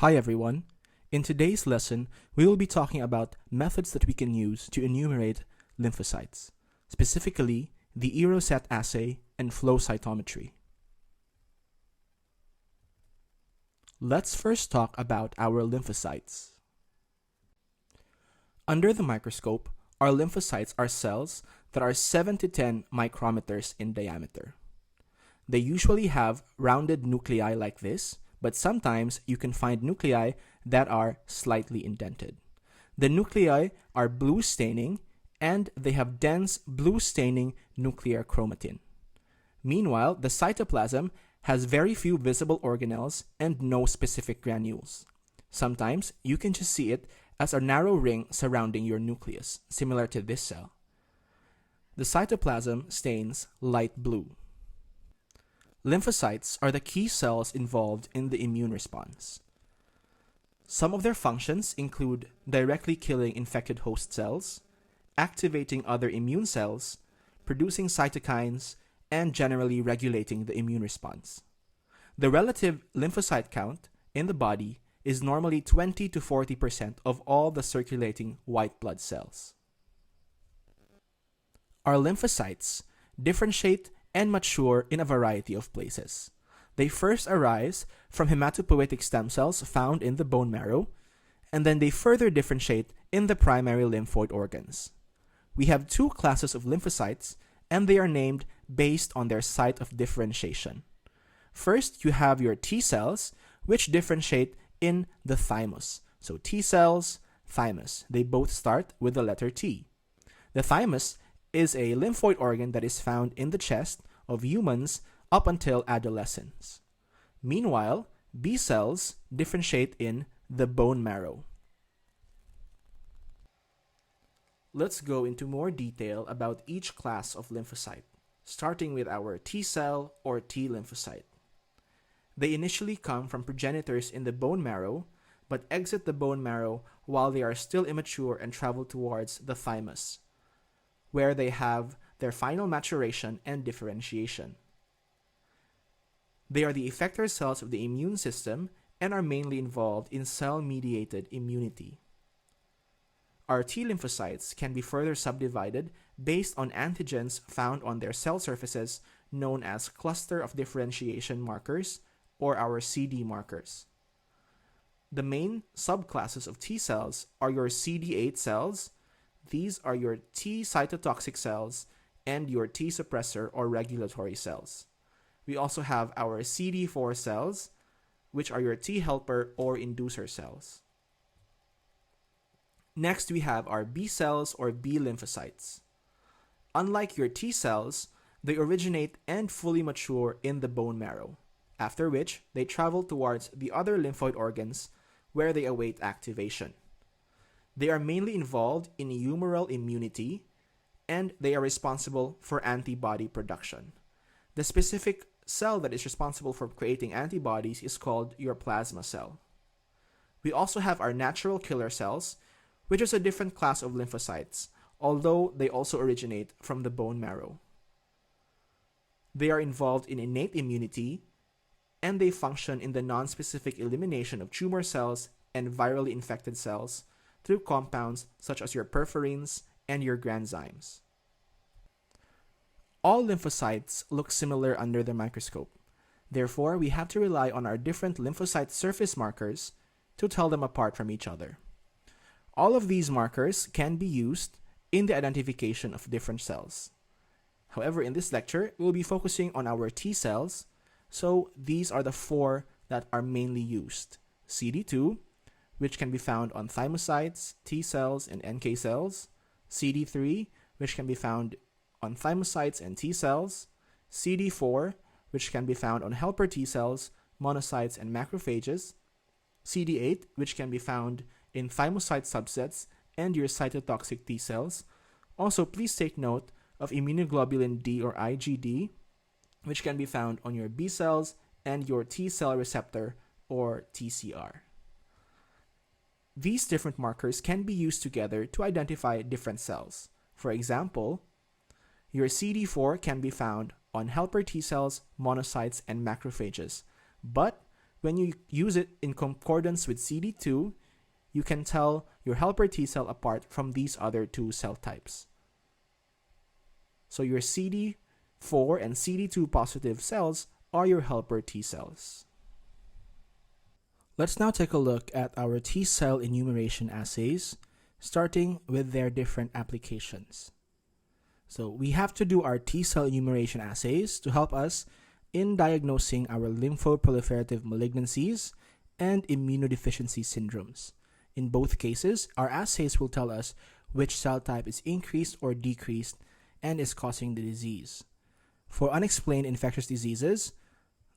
Hi everyone. In today's lesson, we will be talking about methods that we can use to enumerate lymphocytes, specifically the E-Rosette assay and flow cytometry. Let's first talk about our lymphocytes. Under the microscope, our lymphocytes are cells that are 7 to 10 micrometers in diameter. They usually have rounded nuclei like this, but sometimes you can find nuclei that are slightly indented. The nuclei are blue staining and they have dense blue staining nuclear chromatin. Meanwhile, the cytoplasm has very few visible organelles and no specific granules. Sometimes you can just see it as a narrow ring surrounding your nucleus, similar to this cell. The cytoplasm stains light blue. Lymphocytes are the key cells involved in the immune response. Some of their functions include directly killing infected host cells, activating other immune cells, producing cytokines, and generally regulating the immune response. The relative lymphocyte count in the body is normally 20 to 40% of all the circulating white blood cells. Our lymphocytes differentiate and mature in a variety of places. They first arise from hematopoietic stem cells found in the bone marrow, and then they further differentiate in the primary lymphoid organs. We have two classes of lymphocytes, and they are named based on their site of differentiation. First, you have your T cells, which differentiate in the thymus. So T cells, thymus. They both start with the letter T. The thymus is a lymphoid organ that is found in the chest of humans up until adolescence. Meanwhile, B cells differentiate in the bone marrow. Let's go into more detail about each class of lymphocyte, starting with our T cell or T lymphocyte. They initially come from progenitors in the bone marrow, but exit the bone marrow while they are still immature and travel towards the thymus, where they have their final maturation and differentiation. They are the effector cells of the immune system and are mainly involved in cell-mediated immunity. Our T lymphocytes can be further subdivided based on antigens found on their cell surfaces known as cluster of differentiation markers or our CD markers. The main subclasses of T cells are your CD8 cells. These are your T cytotoxic cells and your T suppressor or regulatory cells. We also have our CD4 cells, which are your T helper or inducer cells. Next, we have our B cells or B lymphocytes. Unlike your T cells, they originate and fully mature in the bone marrow, after which they travel towards the other lymphoid organs where they await activation. They are mainly involved in humoral immunity, and they are responsible for antibody production. The specific cell that is responsible for creating antibodies is called your plasma cell. We also have our natural killer cells, which is a different class of lymphocytes, although they also originate from the bone marrow. They are involved in innate immunity, and they function in the nonspecific elimination of tumor cells and virally infected cells through compounds such as your perforins and your granzymes. All lymphocytes look similar under the microscope. Therefore, we have to rely on our different lymphocyte surface markers to tell them apart from each other. All of these markers can be used in the identification of different cells. However, in this lecture, we'll be focusing on our T cells, so these are the four that are mainly used. CD2, which can be found on thymocytes, T cells, and NK cells. CD3, which can be found on thymocytes and T cells. CD4, which can be found on helper T cells, monocytes, and macrophages. CD8, which can be found in thymocyte subsets and your cytotoxic T cells. Also, please take note of immunoglobulin D or IgD, which can be found on your B cells and your T cell receptor or TCR. These different markers can be used together to identify different cells. For example, your CD4 can be found on helper T cells, monocytes, and macrophages, but when you use it in concordance with CD2, you can tell your helper T cell apart from these other two cell types. So your CD4 and CD2 positive cells are your helper T cells. Let's now take a look at our T cell enumeration assays, starting with their different applications. So we have to do our T cell enumeration assays to help us in diagnosing our lymphoproliferative malignancies and immunodeficiency syndromes. In both cases, our assays will tell us which cell type is increased or decreased and is causing the disease. For unexplained infectious diseases,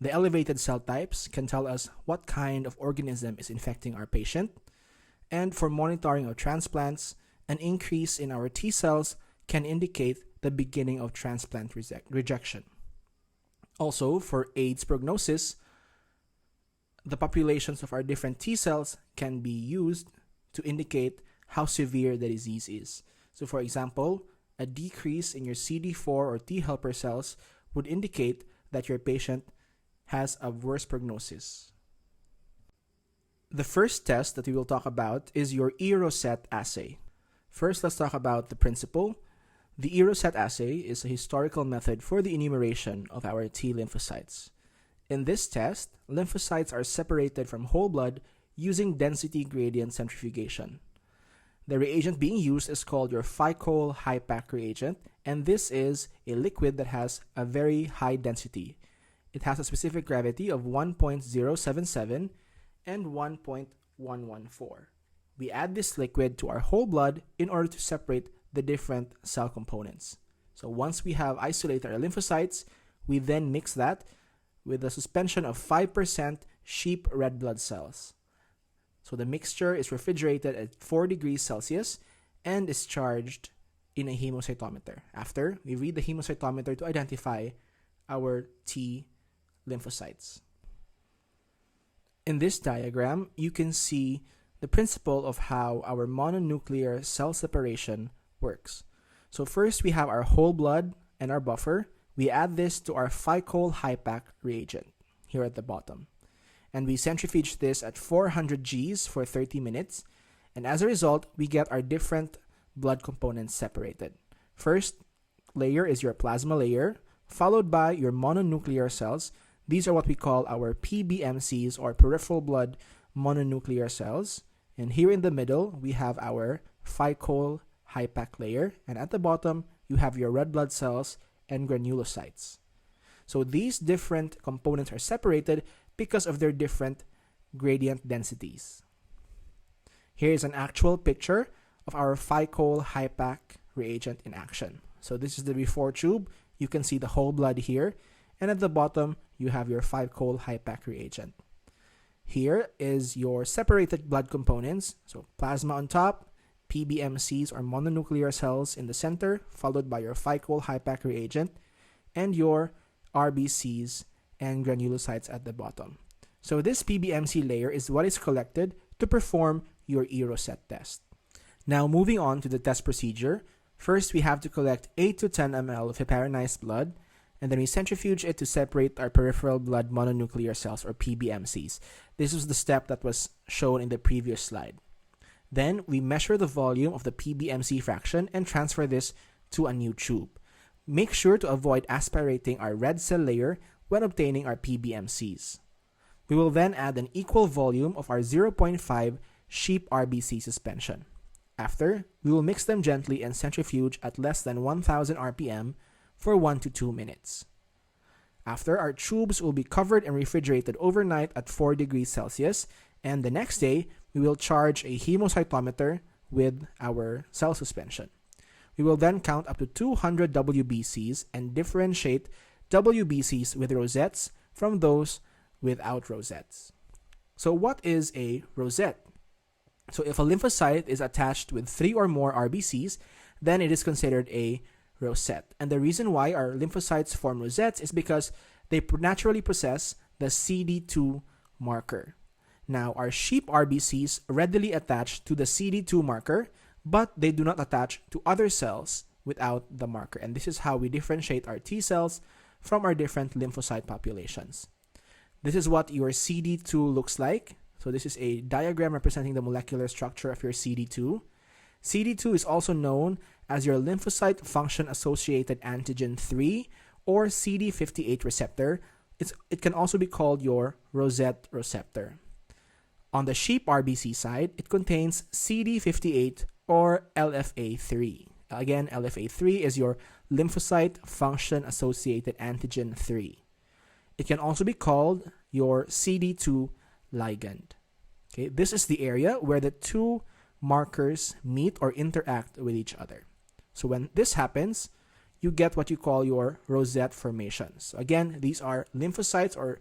the elevated cell types can tell us what kind of organism is infecting our patient. And for monitoring of transplants, an increase in our T cells can indicate the beginning of transplant rejection. Also, for AIDS prognosis, the populations of our different T cells can be used to indicate how severe the disease is. So for example, a decrease in your CD4 or T helper cells would indicate that your patient has a worse prognosis. The first test that we will talk about is your E-Rosette assay. First, let's talk about the principle. The E-Rosette assay is a historical method for the enumeration of our T lymphocytes. In this test, lymphocytes are separated from whole blood using density gradient centrifugation. The reagent being used is called your Ficol Hypak reagent, and this is a liquid that has a very high density. It has a specific gravity of 1.077 and 1.114. We add this liquid to our whole blood in order to separate the different cell components. So once we have isolated our lymphocytes, we then mix that with a suspension of 5% sheep red blood cells. So the mixture is refrigerated at 4 degrees Celsius and is charged in a hemocytometer. After, we read the hemocytometer to identify our T lymphocytes. In this diagram, you can see the principle of how our mononuclear cell separation works. So first, we have our whole blood and our buffer. We add this to our Ficol Hypak reagent here at the bottom. And we centrifuge this at 400 Gs for 30 minutes. And as a result, we get our different blood components separated. First layer is your plasma layer, followed by your mononuclear cells. These are what we call our PBMCs, or peripheral blood mononuclear cells. And here in the middle, we have our Ficol Hypak layer. And at the bottom, you have your red blood cells and granulocytes. So these different components are separated because of their different gradient densities. Here is an actual picture of our Ficol Hypak reagent in action. So this is the before tube. You can see the whole blood here. And at the bottom, you have your Ficol Hypak reagent. Here is your separated blood components. So plasma on top, PBMCs or mononuclear cells in the center, followed by your Ficol Hypak reagent, and your RBCs and granulocytes at the bottom. So this PBMC layer is what is collected to perform your E-Rosette test. Now moving on to the test procedure, first we have to collect 8 to 10 ml of heparinized blood, and then we centrifuge it to separate our peripheral blood mononuclear cells or PBMCs. This was the step that was shown in the previous slide. Then we measure the volume of the PBMC fraction and transfer this to a new tube. Make sure to avoid aspirating our red cell layer when obtaining our PBMCs. We will then add an equal volume of our 0.5 sheep RBC suspension. After, we will mix them gently and centrifuge at less than 1000 RPM for 1 to 2 minutes. After, our tubes will be covered and refrigerated overnight at 4 degrees Celsius, and the next day, we will charge a hemocytometer with our cell suspension. We will then count up to 200 WBCs and differentiate WBCs with rosettes from those without rosettes. So what is a rosette? So if a lymphocyte is attached with 3 or more RBCs, then it is considered a rosette. And the reason why our lymphocytes form rosettes is because they naturally possess the CD2 marker. Now, our sheep RBCs readily attach to the CD2 marker, but they do not attach to other cells without the marker. And this is how we differentiate our T cells from our different lymphocyte populations. This is what your CD2 looks like. So this is a diagram representing the molecular structure of your CD2. CD2 is also known as your lymphocyte function-associated antigen 3 or CD58 receptor. It can also be called your Rosette receptor. On the sheep RBC side, it contains CD58 or LFA3. Again, LFA3 is your lymphocyte function-associated antigen 3. It can also be called your CD2 ligand. Okay, this is the area where the two markers meet or interact with each other. So when this happens, you get what you call your Rosette formations. So again, these are lymphocytes or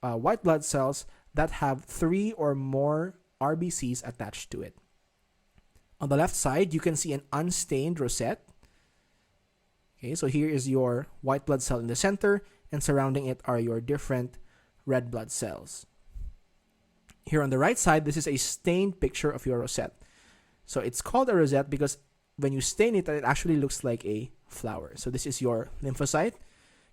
white blood cells that have 3 or more RBCs attached to it. On the left side, you can see an unstained rosette. Okay, so here is your white blood cell in the center, and surrounding it are your different red blood cells. Here on the right side, this is a stained picture of your rosette. So it's called a rosette because when you stain it, it actually looks like a flower. So this is your lymphocyte,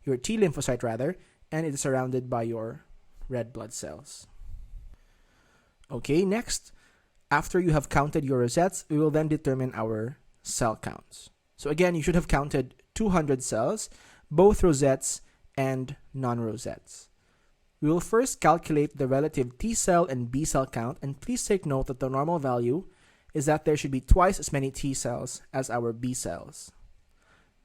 your T lymphocyte rather, and it is surrounded by your red blood cells. Okay, next, after you have counted your rosettes, we will then determine our cell counts. So again, you should have counted 200 cells, both rosettes and non-rosettes. We will first calculate the relative T cell and B cell count, and please take note that the normal value is that there should be twice as many T cells as our B cells.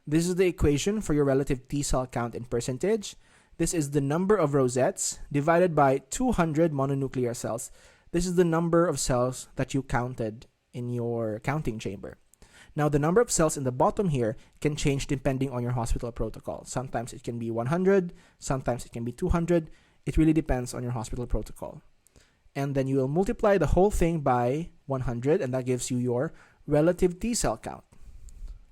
This is the equation for your relative T cell count in percentage. This is the number of rosettes divided by 200 mononuclear cells. This is the number of cells that you counted in your counting chamber. Now, the number of cells in the bottom here can change depending on your hospital protocol. Sometimes it can be 100, sometimes it can be 200. It really depends on your hospital protocol. And then you will multiply the whole thing by 100, and that gives you your relative T cell count.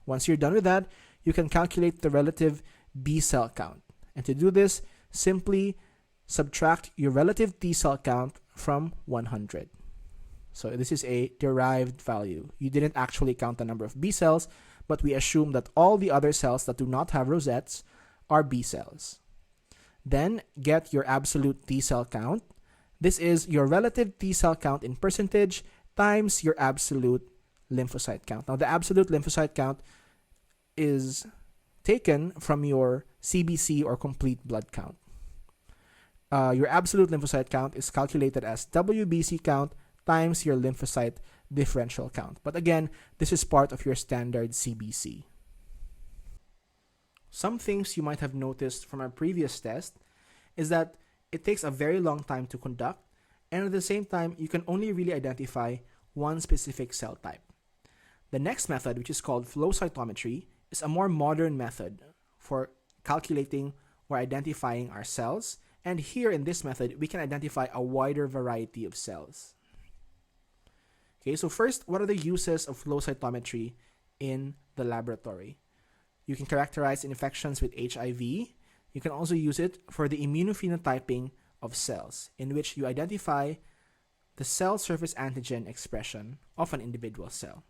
Once you're done with that, you can calculate the relative B cell count. And to do this, simply subtract your relative T cell count from 100. So this is a derived value. You didn't actually count the number of B cells, but we assume that all the other cells that do not have rosettes are B cells. Then get your absolute T cell count. This is your relative T cell count in percentage times your absolute lymphocyte count. Now, the absolute lymphocyte count is taken from your CBC or complete blood count. Your absolute lymphocyte count is calculated as WBC count times your lymphocyte differential count. But again, this is part of your standard CBC. Some things you might have noticed from our previous test is that it takes a very long time to conduct, and at the same time, you can only really identify one specific cell type. The next method, which is called flow cytometry, is a more modern method for calculating or identifying our cells, and here in this method, we can identify a wider variety of cells. Okay, so first, what are the uses of flow cytometry in the laboratory? You can characterize infections with HIV. You can also use it for the immunophenotyping of cells, in which you identify the cell surface antigen expression of an individual cell.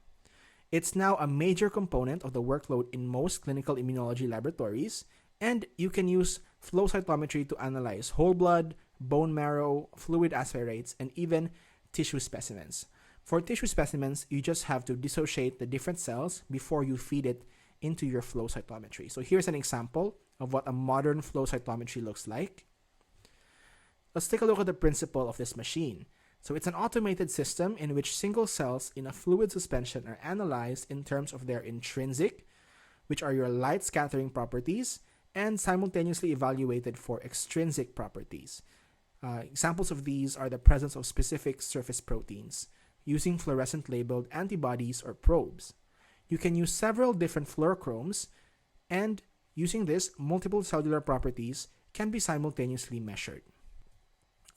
It's now a major component of the workload in most clinical immunology laboratories, and you can use flow cytometry to analyze whole blood, bone marrow, fluid assay rates, and even tissue specimens. For tissue specimens, you just have to dissociate the different cells before you feed it into your flow cytometry. So here's an example of what a modern flow cytometry looks like. Let's take a look at the principle of this machine. So it's an automated system in which single cells in a fluid suspension are analyzed in terms of their intrinsic, which are your light scattering properties, and simultaneously evaluated for extrinsic properties. Examples of these are the presence of specific surface proteins, using fluorescent labeled antibodies or probes. You can use several different fluorochromes, and using this, multiple cellular properties can be simultaneously measured.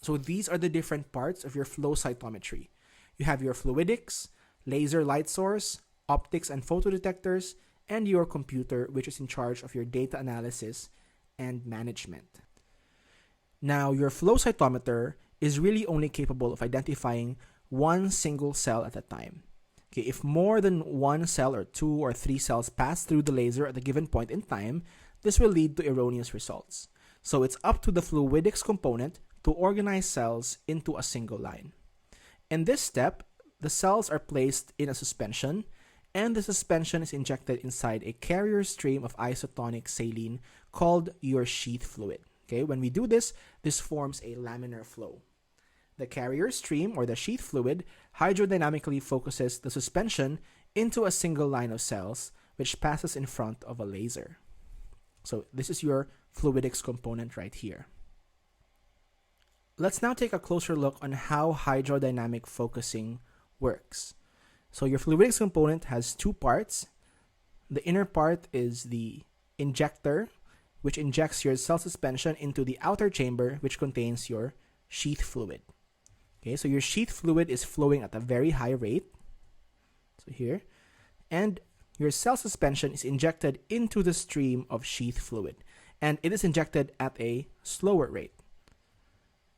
So these are the different parts of your flow cytometry. You have your fluidics, laser light source, optics and photodetectors, and your computer, which is in charge of your data analysis and management. Now, your flow cytometer is really only capable of identifying one single cell at a time. Okay, if more than one cell or 2 or 3 cells pass through the laser at a given point in time, this will lead to erroneous results. So it's up to the fluidics component to organize cells into a single line. In this step, the cells are placed in a suspension, and the suspension is injected inside a carrier stream of isotonic saline called your sheath fluid. Okay, when we do this, this forms a laminar flow. The carrier stream, or the sheath fluid, hydrodynamically focuses the suspension into a single line of cells, which passes in front of a laser. So this is your fluidics component right here. Let's now take a closer look on how hydrodynamic focusing works. So your fluidics component has two parts. The inner part is the injector, which injects your cell suspension into the outer chamber, which contains your sheath fluid. Okay, so your sheath fluid is flowing at a very high rate. So here. And your cell suspension is injected into the stream of sheath fluid. And it is injected at a slower rate.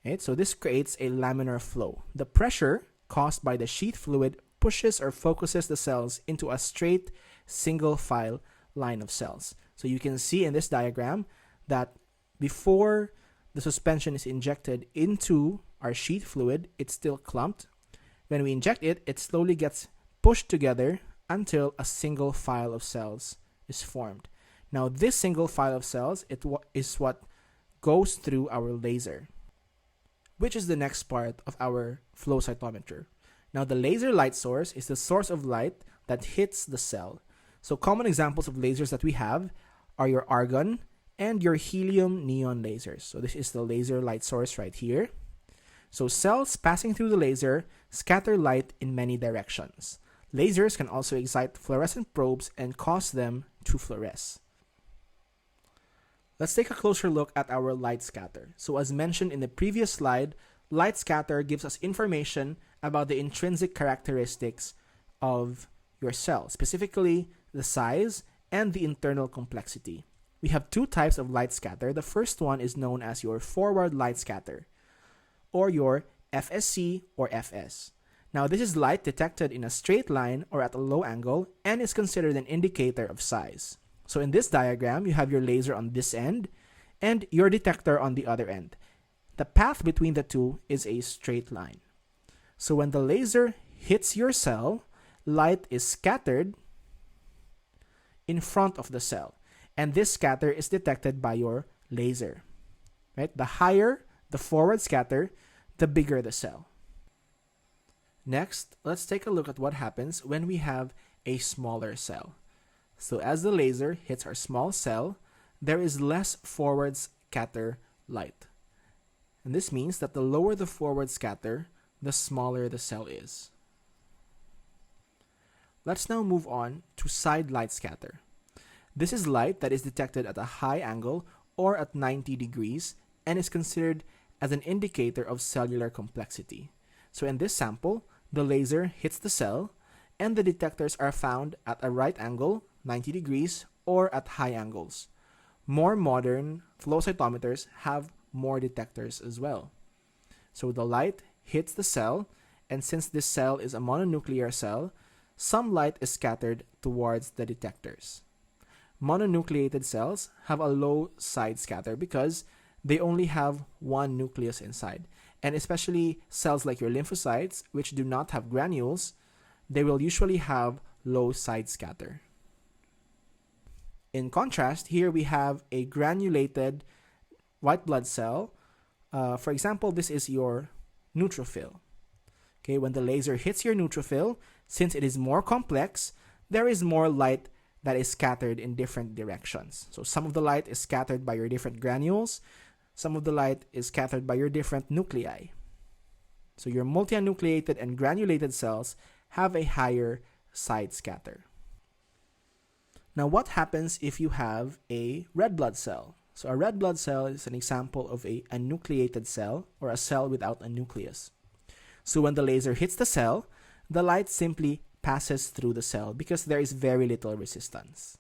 Okay, so this creates a laminar flow. The pressure caused by the sheath fluid pushes or focuses the cells into a straight single file line of cells. So you can see in this diagram that before the suspension is injected into our sheath fluid, it's still clumped. When we inject it, it slowly gets pushed together until a single file of cells is formed. Now this single file of cells is what goes through our laser, which is the next part of our flow cytometer. Now the laser light source is the source of light that hits the cell. So common examples of lasers that we have are your argon and your helium neon lasers. So this is the laser light source right here. So cells passing through the laser scatter light in many directions. Lasers can also excite fluorescent probes and cause them to fluoresce. Let's take a closer look at our light scatter. So as mentioned in the previous slide, light scatter gives us information about the intrinsic characteristics of your cell, specifically the size and the internal complexity. We have two types of light scatter. The first one is known as your forward light scatter, or your FSC or FS. Now this is light detected in a straight line or at a low angle and is considered an indicator of size. So in this diagram, you have your laser on this end and your detector on the other end. The path between the two is a straight line. So when the laser hits your cell, light is scattered in front of the cell. And this scatter is detected by your laser. Right? The higher the forward scatter, the bigger the cell. Next, let's take a look at what happens when we have a smaller cell. So as the laser hits our small cell, there is less forward scatter light. And this means that the lower the forward scatter, the smaller the cell is. Let's now move on to side light scatter. This is light that is detected at a high angle or at 90 degrees and is considered as an indicator of cellular complexity. So in this sample, the laser hits the cell and the detectors are found at a right angle, 90 degrees, or at high angles. More modern flow cytometers have more detectors as well. So the light hits the cell, and since this cell is a mononuclear cell, some light is scattered towards the detectors. Mononucleated cells have a low side scatter because they only have one nucleus inside. And especially cells like your lymphocytes, which do not have granules, they will usually have low side scatter. In contrast, here we have a granulated white blood cell. For example, this is your neutrophil. Okay, when the laser hits your neutrophil, since it is more complex, there is more light that is scattered in different directions. So some of the light is scattered by your different granules. Some of the light is scattered by your different nuclei. So your multinucleated and granulated cells have a higher side scatter. Now what happens if you have a red blood cell? So a red blood cell is an example of a nucleated cell or a cell without a nucleus. So when the laser hits the cell, the light simply passes through the cell because there is very little resistance.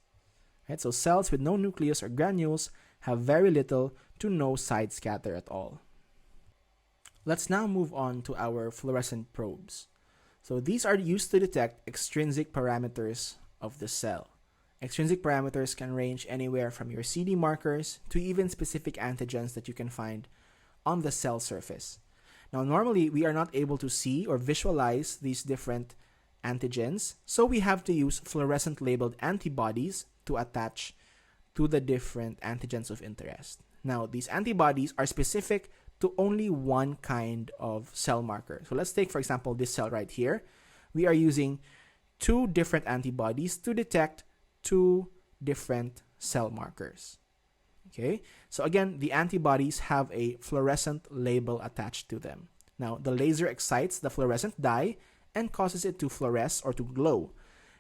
Right? So cells with no nucleus or granules have very little to no side scatter at all. Let's now move on to our fluorescent probes. So these are used to detect extrinsic parameters of the cell. Extrinsic parameters can range anywhere from your CD markers to even specific antigens that you can find on the cell surface. Now, normally we are not able to see or visualize these different antigens, so we have to use fluorescent labeled antibodies to attach to the different antigens of interest. Now, these antibodies are specific to only one kind of cell marker. So let's take, for example, this cell right here. We are using two different antibodies to detect two different cell markers. Okay, so again, the antibodies have a fluorescent label attached to them. Now, the laser excites the fluorescent dye and causes it to fluoresce or to glow.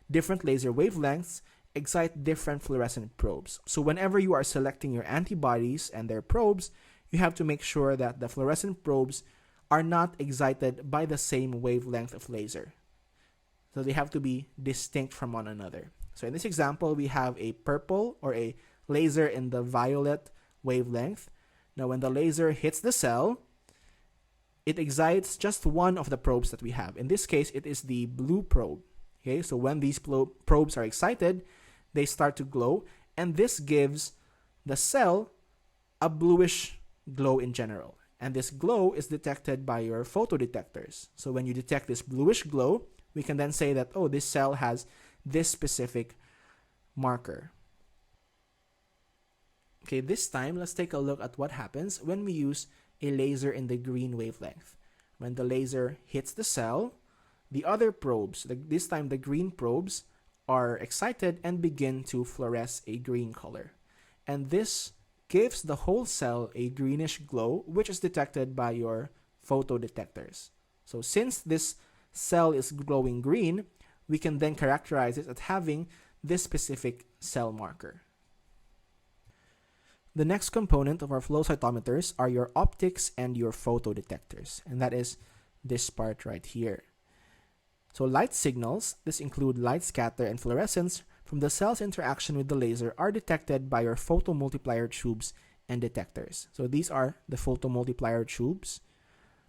Different laser wavelengths excite different fluorescent probes. So whenever you are selecting your antibodies and their probes, you have to make sure that the fluorescent probes are not excited by the same wavelength of laser. So they have to be distinct from one another. So in this example, we have a purple or a laser in the violet wavelength. Now, when the laser hits the cell, it excites just one of the probes that we have. In this case, it is the blue probe. Okay, so when these probes are excited, they start to glow, and this gives the cell a bluish glow in general. And this glow is detected by your photodetectors. So when you detect this bluish glow, we can then say that, oh, this cell has this specific marker. Okay, this time, let's take a look at what happens when we use a laser in the green wavelength. When the laser hits the cell, the other probes, this time the green probes, are excited and begin to fluoresce a green color. And this gives the whole cell a greenish glow, which is detected by your photodetectors. So since this cell is glowing green, we can then characterize it as having this specific cell marker. The next component of our flow cytometers are your optics and your photodetectors, and that is this part right here. So light signals, this include light scatter and fluorescence, from the cell's interaction with the laser are detected by your photomultiplier tubes and detectors. So these are the photomultiplier tubes.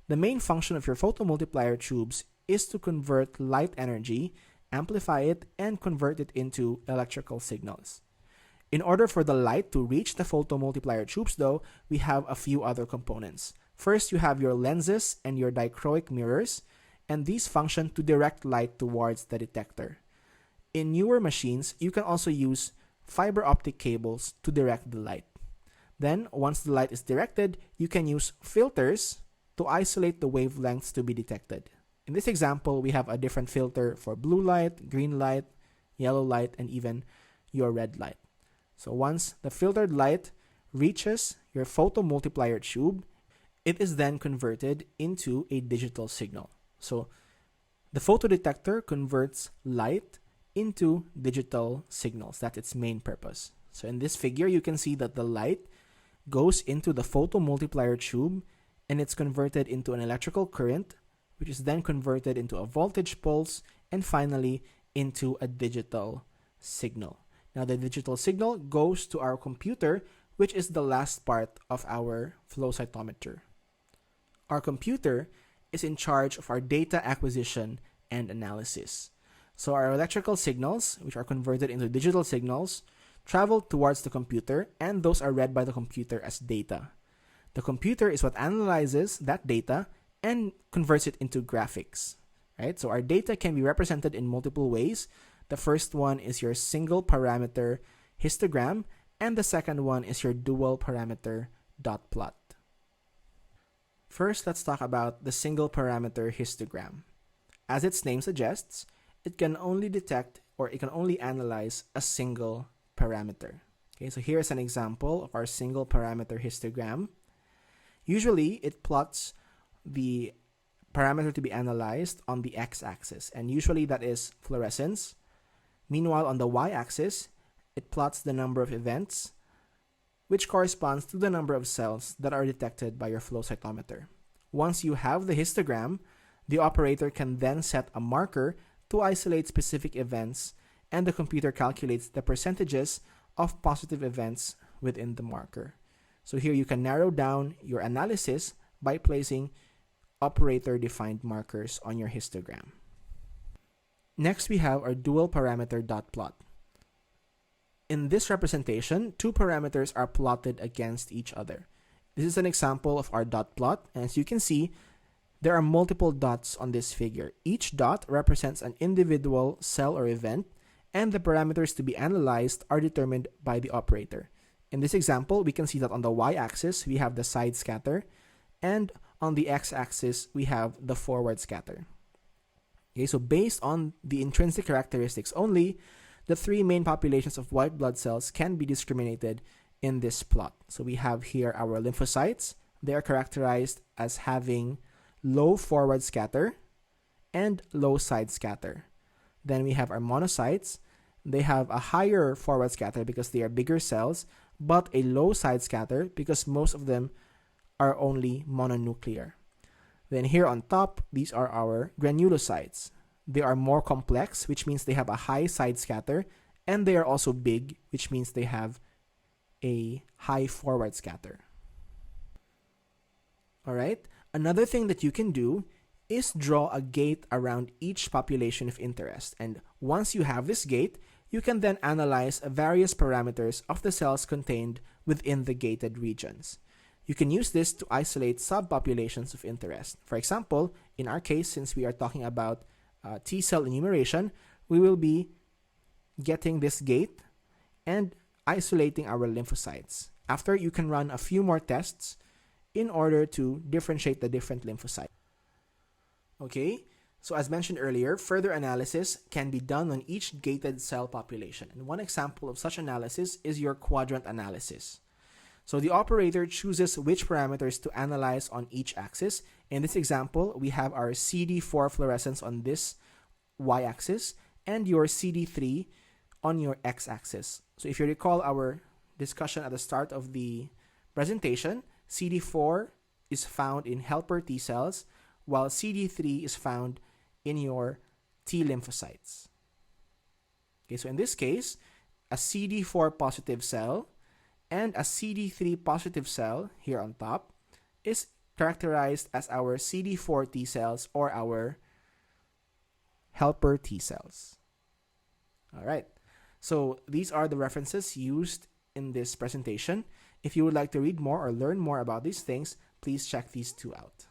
The main function of your photomultiplier tubes is to convert light energy, amplify it, and convert it into electrical signals. In order for the light to reach the photomultiplier tubes, though, we have a few other components. First, you have your lenses and your dichroic mirrors, and these function to direct light towards the detector. In newer machines, you can also use fiber optic cables to direct the light. Then, once the light is directed, you can use filters to isolate the wavelengths to be detected. In this example, we have a different filter for blue light, green light, yellow light, and even your red light. So once the filtered light reaches your photomultiplier tube, it is then converted into a digital signal. So the photodetector converts light into digital signals. That's its main purpose. So in this figure, you can see that the light goes into the photomultiplier tube and it's converted into an electrical current, which is then converted into a voltage pulse and finally into a digital signal. Now, the digital signal goes to our computer, which is the last part of our flow cytometer. Our computer is in charge of our data acquisition and analysis. So our electrical signals, which are converted into digital signals, travel towards the computer, and those are read by the computer as data. The computer is what analyzes that data and converts it into graphics. Right? So our data can be represented in multiple ways. The first one is your single parameter histogram, and the second one is your dual parameter dot plot. First, let's talk about the single parameter histogram. As its name suggests, it can only detect or it can only analyze a single parameter. Okay, so here's an example of our single parameter histogram. Usually, it plots the parameter to be analyzed on the x-axis, and usually that is fluorescence. Meanwhile, on the y-axis, it plots the number of events, which corresponds to the number of cells that are detected by your flow cytometer. Once you have the histogram, the operator can then set a marker to isolate specific events, and the computer calculates the percentages of positive events within the marker. So here you can narrow down your analysis by placing operator-defined markers on your histogram. Next, we have our dual parameter dot plot. in this representation, two parameters are plotted against each other. This is an example of our dot plot. As you can see, there are multiple dots on this figure. Each dot represents an individual cell or event, and the parameters to be analyzed are determined by the operator. In this example, we can see that on the y-axis, we have the side scatter, and on the x-axis, we have the forward scatter. Okay, so based on the intrinsic characteristics only, the three main populations of white blood cells can be discriminated in this plot. So we have here our lymphocytes. They are characterized as having low forward scatter and low side scatter. Then we have our monocytes. They have a higher forward scatter because they are bigger cells, but a low side scatter because most of them are only mononuclear. Then here on top, these are our granulocytes. They are more complex, which means they have a high side scatter, and they are also big, which means they have a high forward scatter. All right, another thing that you can do is draw a gate around each population of interest. And once you have this gate, you can then analyze various parameters of the cells contained within the gated regions. You can use this to isolate subpopulations of interest. For example, in our case, since we are talking about T cell enumeration, we will be getting this gate and isolating our lymphocytes. After, you can run a few more tests in order to differentiate the different lymphocytes. Okay, so as mentioned earlier, further analysis can be done on each gated cell population. And one example of such analysis is your quadrant analysis. So the operator chooses which parameters to analyze on each axis. In this example, we have our CD4 fluorescence on this y-axis and your CD3 on your x-axis. So if you recall our discussion at the start of the presentation, CD4 is found in helper T cells, while CD3 is found in your T lymphocytes. Okay, so in this case, a CD4 positive cell and a CD3 positive cell here on top is characterized as our CD4 T cells or our helper T cells. All right, so these are the references used in this presentation. If you would like to read more or learn more about these things, please check these two out.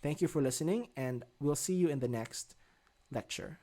Thank you for listening, and we'll see you in the next lecture.